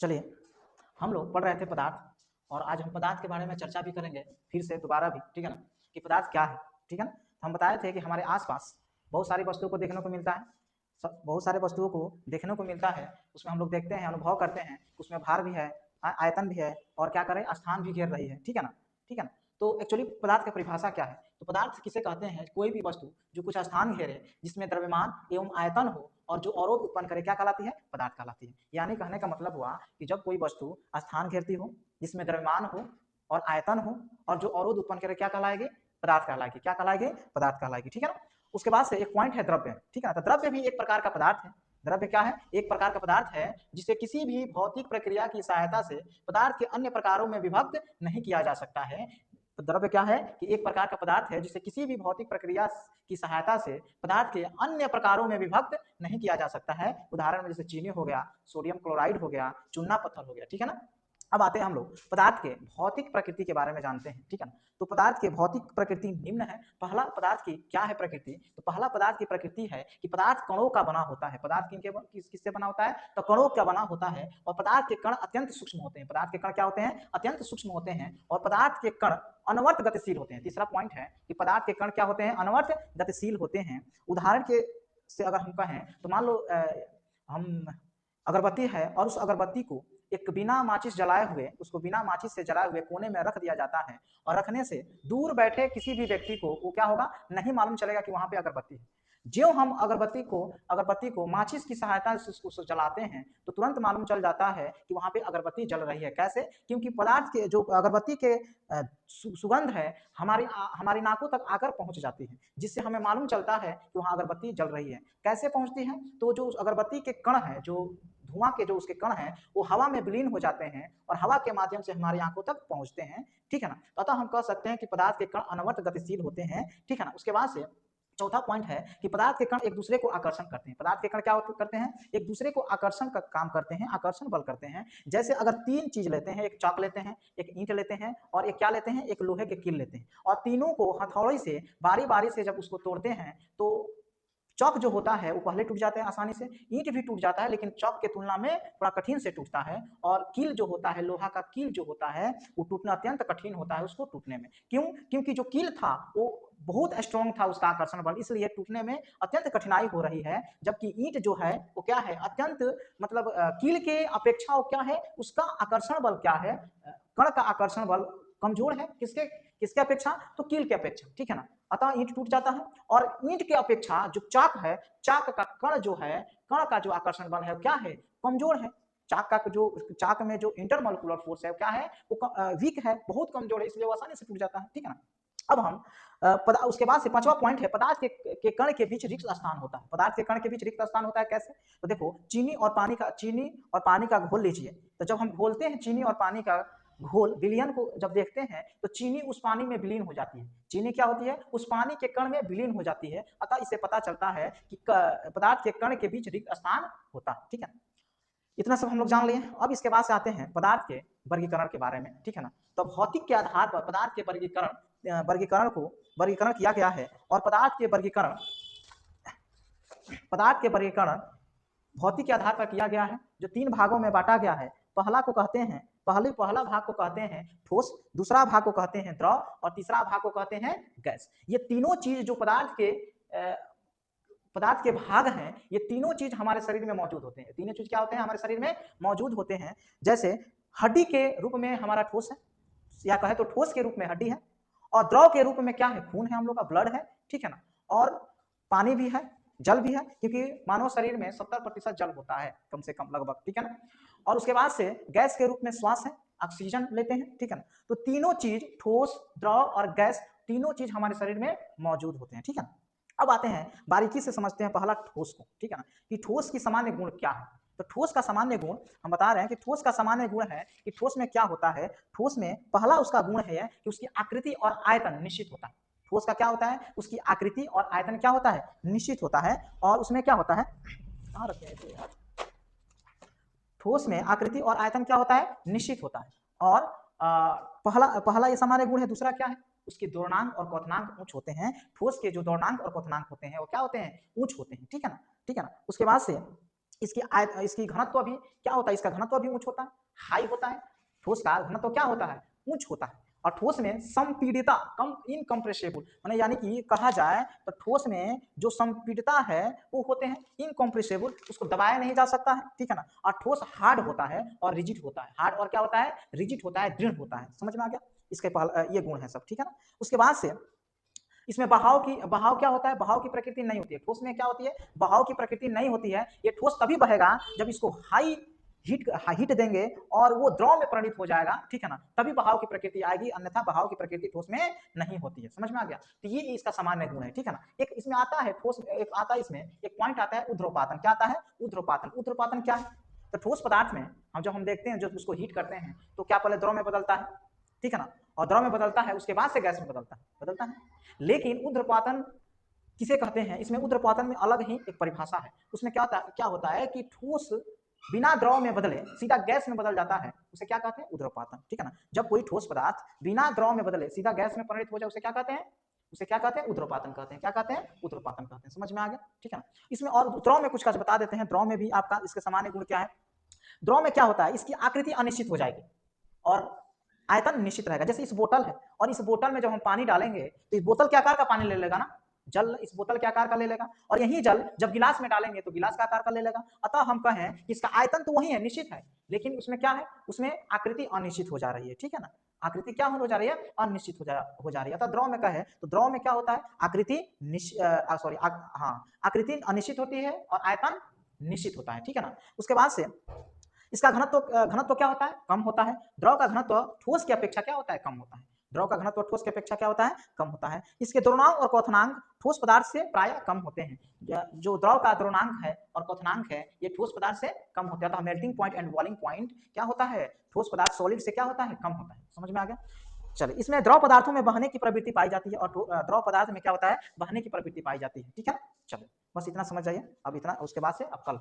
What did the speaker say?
चलिए, हम लोग पढ़ रहे थे पदार्थ और आज हम पदार्थ के बारे में चर्चा भी करेंगे फिर से दोबारा भी, ठीक है ना, कि पदार्थ क्या है, ठीक है ना। तो हम बताए थे कि हमारे आसपास बहुत सारी वस्तुओं को देखने को मिलता है, बहुत सारे वस्तुओं को देखने को मिलता है, उसमें हम लोग देखते हैं, अनुभव करते हैं, उसमें भार भी है, आयतन भी है और क्या करें, स्थान भी घेर रही है, ठीक है ना, ठीक है ना। तो एक्चुअली पदार्थ की परिभाषा क्या है? तो पदार्थ किसे कहते हैं? कोई भी वस्तु जो कुछ स्थान घेरे, जिसमें द्रव्यमान एवं आयतन हो और जो अवरोध उत्पन्न करे, क्या कहलाती है? पदार्थ कहलाती है। यानी कहने का मतलब हुआ कि जब कोई वस्तु स्थान घेरती हो, जिसमें द्रव्यमान हो और आयतन हो और जो अवरोध उत्पन्न करे, क्या कहलाएगी? पदार्थ कहलाएगी। क्या कहलाएगी? पदार्थ कहलाएगी, ठीक है ना। उसके बाद से एक पॉइंट है द्रव्य, ठीक है ना। तो द्रव्य भी एक प्रकार का पदार्थ है। द्रव्य क्या है? एक प्रकार का पदार्थ है जिसे किसी भी भौतिक प्रक्रिया की सहायता से पदार्थ के अन्य प्रकारों में विभक्त नहीं किया जा सकता है। तो द्रव्य क्या है कि एक प्रकार का पदार्थ है जिसे किसी भी भौतिक प्रक्रिया की सहायता से पदार्थ के अन्य प्रकारों में विभक्त नहीं किया जा सकता है। उदाहरण में जैसे चीनी हो गया, सोडियम क्लोराइड हो गया, चूना पत्थर हो गया, ठीक है ना। अब आते हैं हम लोग पदार्थ के भौतिक प्रकृति के बारे में जानते हैं, ठीक है ना। तो पदार्थ के भौतिक प्रकृति निम्न है। पहला पदार्थ की क्या है प्रकृति? तो पहला पदार्थ की प्रकृति है कि पदार्थ कणों का बना होता है। पदार्थ किससे बना होता है? तो कणों का बना होता है और पदार्थ के कण अत्यंत सूक्ष्म होते हैं। पदार्थ के कण क्या होते हैं? अत्यंत सूक्ष्म होते हैं और पदार्थ के कण अनवर्त गतिशील होते हैं। तीसरा पॉइंट है कि पदार्थ के कण क्या होते हैं? अनवर्त गतिशील होते हैं। उदाहरण के से अगर हम कहें तो मान लो हम अगरबत्ती है और उस अगरबत्ती को एक बिना माचिस जलाए हुए, उसको बिना माचिस से जलाए हुए कोने में रख दिया जाता है और रखने से दूर बैठे किसी भी व्यक्ति को वो क्या होगा? नहीं मालूम चलेगा कि वहां पे अगरबत्ती है। ज्यों हम अगरबत्ती को माचिस की सहायता से उसको जलाते हैं तो तुरंत मालूम चल जाता है कि वहां पे अगरबत्ती जल रही है। कैसे? क्योंकि पदार्थ के जो अगरबत्ती के सुगंध है हमारी नाकों तक आकर पहुंच जाती है, जिससे हमें मालूम चलता है कि वहां अगरबत्ती जल रही है। कैसे पहुंचती है? तो जो अगरबत्ती के कण है, जो धुआं के जो उसके कण हैं, वो हवा में विलीन हो जाते हैं और हवा के माध्यम से हमारी आंखों तक पहुंचते हैं, ठीक है ना। तो अतः हम कह सकते हैं कि पदार्थ के कण अनवर्त गतिशील होते हैं, ठीक है ना। उसके बाद से चौथा पॉइंट है कि पदार्थ के कण एक दूसरे को आकर्षण करते हैं। पदार्थ के कण क्या करते हैं? एक दूसरे को आकर्षण का काम करते हैं, आकर्षण बल करते हैं। जैसे अगर तीन चीज लेते हैं, एक चाक लेते हैं, एक ईंट लेते हैं और एक क्या लेते हैं? एक लोहे के कील लेते हैं और तीनों को हथौड़ी से बारी बारी से जब उसको तोड़ते हैं तो चौक जो होता है वो पहले टूट जाते हैं आसानी से, ईंट भी टूट जाता है लेकिन चौक के तुलना में थोड़ा कठिन से टूटता है। और कील जो होता है, लोहा का कील जो होता है, वो टूटना अत्यंत कठिन होता है उसको टूटने में। क्यों? क्योंकि जो कील था वो बहुत स्ट्रॉन्ग था, उसका आकर्षण बल, इसलिए टूटने में अत्यंत कठिनाई हो रही है। जबकि ईंट जो है वो क्या है? अत्यंत मतलब कील के अपेक्षा वो क्या है? उसका आकर्षण बल क्या है? कण का आकर्षण बल कमजोर है। किसके किसके अपेक्षा? तो कील के अपेक्षा, ठीक है ना। अतः ईंट टूट जाता है और ईंट के अपेक्षा जो चाक है, चाक का कण जो है, कण का जो आकर्षण बल है क्या है? कमजोर है। चाक में जो इंटरमोलिकुलर फोर्स है क्या है? वो वीक है, बहुत कमजोर है, इसलिए वो आसानी से टूट जाता है, ठीक है ना। अब हम उसके बाद से पांचवा पॉइंट है पदार्थ के कण के बीच रिक्त स्थान होता है। पदार्थ के कण के बीच रिक्त स्थान होता है कैसे? तो देखो, चीनी और पानी का घोल लीजिए। तो जब हम घोलते हैं चीनी और पानी का घोल, विलयन को जब देखते हैं तो चीनी उस पानी में विलीन हो जाती है। चीनी क्या होती है? उस पानी के कण में विलीन हो जाती है। अतः इससे पता चलता है कि पदार्थ के कण के बीच रिक्त स्थान होता है, ठीक है। इतना सब हम लोग जान लिए। अब इसके बाद से आते हैं पदार्थ के वर्गीकरण के बारे में, ठीक है ना। तो भौतिक के आधार पर पदार्थ के वर्गीकरण किया गया है और पदार्थ के वर्गीकरण भौतिक के आधार पर किया गया है, जो तीन भागों में बांटा गया है। पहला भाग को कहते हैं ठोस, दूसरा भाग को कहते हैं द्रव और तीसरा भाग को कहते हैं गैस। ये तीनों चीज जो पदार्थ के भाग हैं, ये तीनों चीज हमारे शरीर में मौजूद होते हैं। तीनों चीज क्या होते हैं? हमारे शरीर में मौजूद होते हैं। जैसे हड्डी के रूप में हमारा ठोस है, या कहे तो ठोस के रूप में हड्डी है, और द्रव के रूप में क्या है? खून है, हम लोग का ब्लड है, ठीक है ना। और पानी भी है, जल भी है, क्योंकि मानव शरीर में 70% जल होता है कम से कम लगभग, ठीक है ना। और उसके बाद से गैस के रूप में श्वास है, ऑक्सीजन लेते हैं, ठीक है ना। तो तीनों चीज, ठोस, द्रव और गैस, तीनों चीज हमारे शरीर में मौजूद होते हैं, ठीक है ना। अब आते हैं बारीकी से समझते हैं पहला ठोस को, ठीक है ना, कि ठोस की सामान्य गुण क्या है। तो ठोस का सामान्य गुण हम बता रहे हैं कि ठोस का सामान्य गुण है कि ठोस में क्या होता है? ठोस में पहला उसका गुण है कि उसकी आकृति और आयतन निश्चित होता है। ठोस का क्या होता है? उसकी आकृति और आयतन क्या होता है? निश्चित होता है। और उसमें क्या होता है? कहाँ रखे हैं इसे यार? ठोस में आकृति और आयतन क्या होता है? निश्चित होता है। और पहला पहला ये सामान्य गुण है। दूसरा क्या है? उसके द्रव्यमांक और क्वथनांक उच्च होते हैं। ठोस के जो द्रव्यमांक और क्वथनांक होते हैं वो क्या होते हैं? उच्च होते हैं, ठीक है ना, ठीक है ना। उसके बाद से इसकी घनत्व भी क्या होता है, इसका घनत्व भी उच्च होता है, हाई होता है। ठोस का घनत्व क्या होता है, उच्च होता है। और ठोस में संपीड़ितता कम इनकम्प्रेसिबल, माने यानी कि कहा जाए तो ठोस में जो संपीड़ितता है वो होते हैं इनकम्प्रेसिबल, उसको दबाया नहीं जा सकता है, ठीक है ना। और ठोस हार्ड होता है और रिजिड होता है, हार्ड और क्या होता है, रिजिड होता है, दृढ़ होता है। समझ में आ गया, इसके ये गुण है सब, ठीक है ना। उसके बाद से इसमें बहाव क्या होता है, बहाव की प्रकृति नहीं होती है। ठोस में क्या होती है, बहाव की प्रकृति नहीं होती है। ये ठोस तभी बहेगा जब इसको हाई हीट देंगे और वो द्रव में परिणित हो जाएगा, ठीक है ना, तभी बहाव की प्रकृति आएगी, अन्यथा बहाव की प्रकृति ठोस में नहीं होती है। समझ में आ गया, तो ये इसका सामान्य गुण है, ठीक है ना। एक इसमें आता है ठोस, एक आता है इसमें एक पॉइंट आता है ऊर्ध्वपातन। क्या आता है, ऊर्ध्वपातन। ऊर्ध्वपातन क्या है, तो ठोस पदार्थ में हम देखते हैं, जब उसको हीट करते हैं तो क्या पहले द्रव में बदलता है, ठीक है ना, और द्रव में बदलता है, उसके बाद से गैस में बदलता है। लेकिन ऊर्ध्वपातन किसे कहते हैं, इसमें ऊर्ध्वपातन में अलग ही एक परिभाषा है। उसमें क्या होता है कि ठोस बिना द्रव में बदले सीधा गैस में बदल जाता है, उसे क्या कहते हैं, ऊर्ध्वपातन, ठीक है ना। जब कोई ठोस पदार्थ बिना द्रव में बदले सीधा गैस में परिणित हो जाए, उसे क्या कहते हैं, ऊर्ध्वपातन कहते हैं। क्या कहते हैं, ऊर्ध्वपातन कहते हैं। समझ में आ गया, ठीक है ना। इसमें और द्रव में कुछ का बता देते हैं। द्रव में भी आपका इसके सामान्य गुण क्या है। द्रव में क्या होता है, इसकी आकृति अनिश्चित हो जाएगी और आयतन निश्चित रहेगा। जैसे इस बोतल है और इस बोतल में जब हम पानी डालेंगे तो इस बोतल के आकार का पानी ले लेगा ना, जल इस बोतल के आकार का ले लेगा, और यही जल जब गिलास में डालेंगे तो गिलास का आकार का ले लेगा। अतः हम कहें कि इसका आयतन तो वही है, निश्चित है, लेकिन उसमें क्या है, उसमें आकृति अनिश्चित हो जा रही है, ठीक है ना। आकृति क्या हो जा रही है, अनिश्चित हो जा रही है। अतः द्रव में कहे तो द्रव में क्या होता है, आकृति आकृति अनिश्चित होती है और आयतन निश्चित होता है, ठीक है ना। उसके बाद से इसका घनत्व क्या होता है, कम होता है। द्रव का घनत्व ठोस की अपेक्षा क्या होता है, कम होता है। द्रव का घनत्व ठोस की अपेक्षा क्या होता है, कम होता है। इसके द्रव्यनांक और क्वथनांक ठोस पदार्थ से प्राय कम होते हैं। जो द्रव का द्रव्यनांक है और क्वथनांक है ये ठोस पदार्थ से कम होता है। तो melting point and boiling point क्या होता है, ठोस पदार्थ सॉलिड से क्या होता है, कम होता है। समझ में आ गया। चलिए, इसमें द्रव पदार्थों में बहने की प्रवृत्ति पाई जाती है और द्रव पदार्थ में क्या होता है, बहने की प्रवृत्ति पाई जाती है, ठीक है। चलो बस इतना समझ जाइए अब, इतना, उसके बाद से अब कल